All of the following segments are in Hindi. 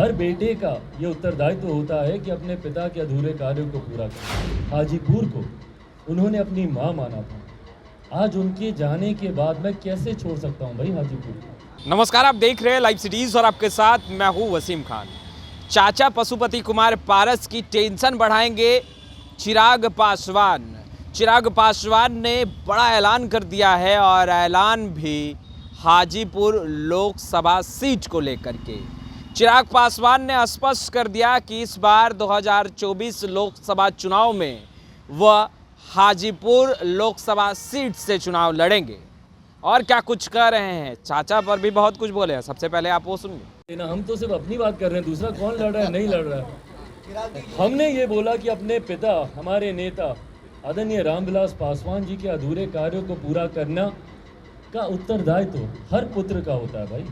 हर बेटे का ये उत्तरदायित्व होता है कि अपने पिता के अधूरे कार्यों को पूरा करें। हाजीपुर को उन्होंने अपनी माँ माना था, आज उनके जाने के बाद मैं कैसे छोड़ सकता हूँ भाई हाजीपुर को। नमस्कार, आप देख रहे हैं लाइव सिटीज और आपके साथ मैं हूँ वसीम खान। चाचा पशुपति कुमार पारस की टेंशन बढ़ाएंगे चिराग पासवान। चिराग पासवान ने बड़ा ऐलान कर दिया है और ऐलान भी हाजीपुर लोकसभा सीट को लेकर के। चिराग पासवान ने स्पष्ट कर दिया कि इस बार 2024 लोकसभा चुनाव में वह हाजीपुर लोकसभा सीट से चुनाव लड़ेंगे। और क्या कुछ कह रहे हैं, चाचा पर भी बहुत कुछ बोले हैं। सबसे पहले आप वो सुनिए। हम तो सिर्फ अपनी बात कर रहे हैं, दूसरा कौन लड़ रहा है नहीं लड़ रहा है। हमने ये बोला कि अपने पिता हमारे नेता आदरणीय रामविलास पासवान जी के अधूरे कार्यों को पूरा करना का उत्तरदायित्व हर पुत्र का होता है भाई।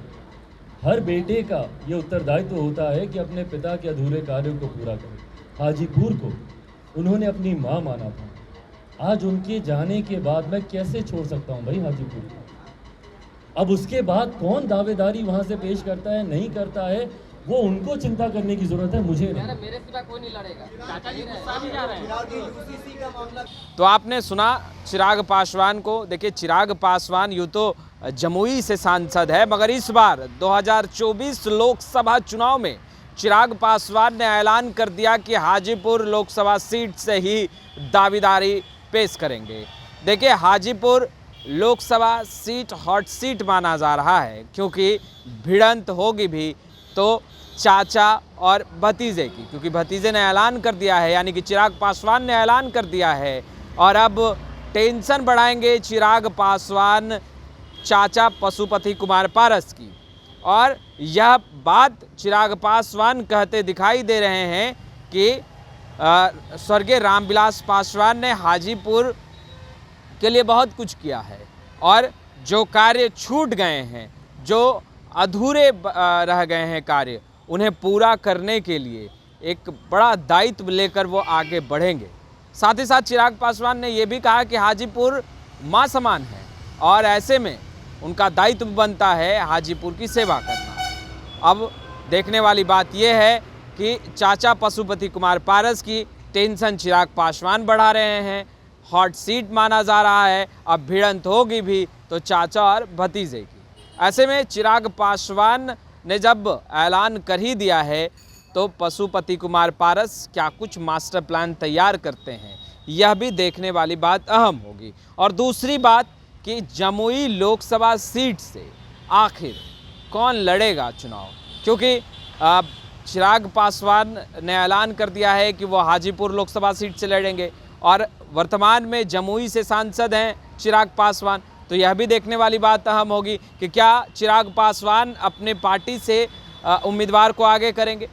हर बेटे का ये उत्तरदायित्व होता है कि अपने पिता के अधूरे कार्यों को पूरा करें। हाजीपुर को उन्होंने अपनी माँ माना था, आज उनके जाने के बाद मैं कैसे छोड़ सकता हूँ भाई हाजीपुर को। अब उसके बाद कौन दावेदारी वहाँ से पेश करता है नहीं करता है, वो उनको चिंता करने की जरूरत है, मुझे नहीं। मेरे सिवा कोई नहीं लड़ेगा। चाचा जी गुस्सा भी जा रहे हैं। तो आपने सुना चिराग पासवान को। देखिए, चिराग पासवान यूँ तो जमुई से सांसद है, मगर इस बार 2024 लोकसभा चुनाव में चिराग पासवान ने ऐलान कर दिया कि हाजीपुर लोकसभा सीट से ही दावेदारी पेश करेंगे। देखिए, Hajipur Lok Sabha seat hot seat माना जा रहा है, क्योंकि भिड़ंत होगी भी तो चाचा और भतीजे की, क्योंकि भतीजे ने ऐलान कर दिया है, यानी कि चिराग पासवान ने ऐलान कर दिया है। और अब टेंशन बढ़ाएंगे चिराग पासवान चाचा पशुपति कुमार पारस की। और यह बात चिराग पासवान कहते दिखाई दे रहे हैं कि स्वर्गीय रामविलास पासवान ने हाजीपुर के लिए बहुत कुछ किया है और जो कार्य छूट गए हैं, जो अधूरे रह गए हैं कार्य, उन्हें पूरा करने के लिए एक बड़ा दायित्व लेकर वो आगे बढ़ेंगे। साथ ही साथ चिराग पासवान ने ये भी कहा कि हाजीपुर मां समान है और ऐसे में उनका दायित्व बनता है हाजीपुर की सेवा करना। अब देखने वाली बात यह है कि चाचा पशुपति कुमार पारस की टेंशन चिराग पासवान बढ़ा रहे हैं, हॉट सीट माना जा रहा है। अब भिड़ंत होगी भी तो चाचा और भतीजे की। ऐसे में चिराग पासवान ने जब ऐलान कर ही दिया है तो पशुपति कुमार पारस क्या कुछ मास्टर प्लान तैयार करते हैं, यह भी देखने वाली बात अहम होगी। और दूसरी बात कि जमुई लोकसभा सीट से आखिर कौन लड़ेगा चुनाव, क्योंकि चिराग पासवान ने ऐलान कर दिया है कि वो हाजीपुर लोकसभा सीट से लड़ेंगे और वर्तमान में जमुई से सांसद हैं चिराग पासवान। तो यह भी देखने वाली बात अहम होगी कि क्या चिराग पासवान अपने पार्टी से उम्मीदवार को आगे करेंगे।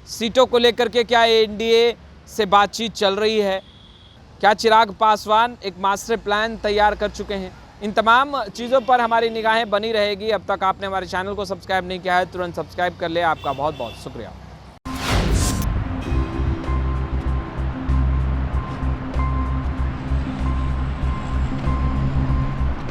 सीटों को लेकर के क्या एनडीए से बातचीत चल रही है, क्या चिराग पासवान एक मास्टर प्लान तैयार कर चुके हैं। इन तमाम चीज़ों पर हमारी निगाहें बनी रहेगी। अब तक आपने हमारे चैनल को सब्सक्राइब नहीं किया है, तुरंत सब्सक्राइब कर ले। आपका बहुत बहुत शुक्रिया।